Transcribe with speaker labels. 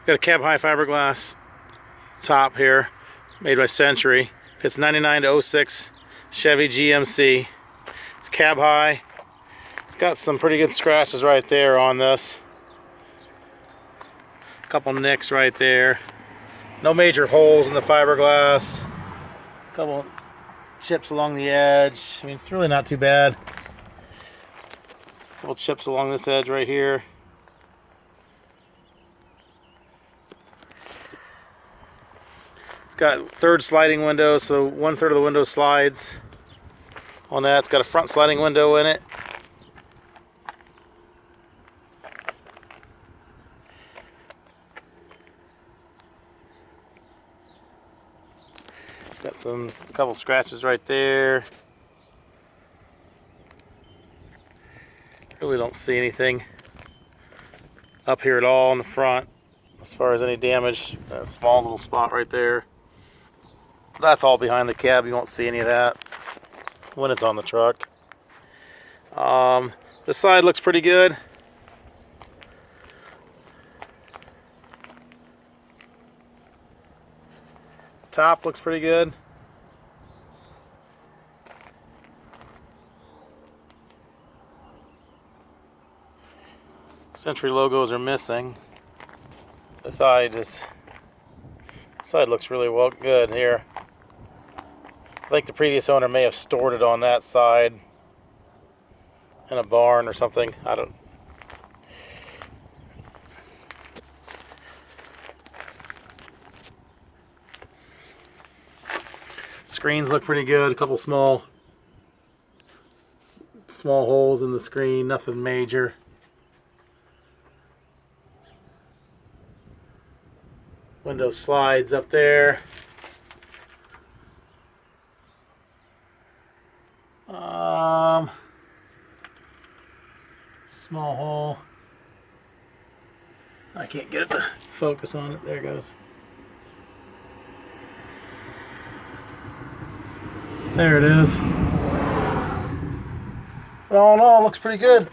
Speaker 1: Got a cab high fiberglass top here, made by Century. Fits 99 to 06 Chevy GMC. It's cab high. It's got some pretty good scratches right there on this. A couple nicks right there. No major holes in the fiberglass. A couple chips along the edge. I mean, it's really not too bad. A couple chips along this edge right here. It's got third sliding window, so 1/3 of the window slides on that. It's got a front sliding window in it. Got a couple scratches right there. Really don't see anything up here at all in the front as far as any damage. A small little spot right there. That's all behind the cab. You won't see any of that when it's on the truck. This side looks pretty good. Top looks pretty good. Century logos are missing. This side looks really good here. I think the previous owner may have stored it on that side in a barn or something. I don't. Screens look pretty good. A couple small holes in the screen, nothing major. Window slides up there. Small hole. I can't get it to focus on it. There it goes. There it is. But all in all, it looks pretty good.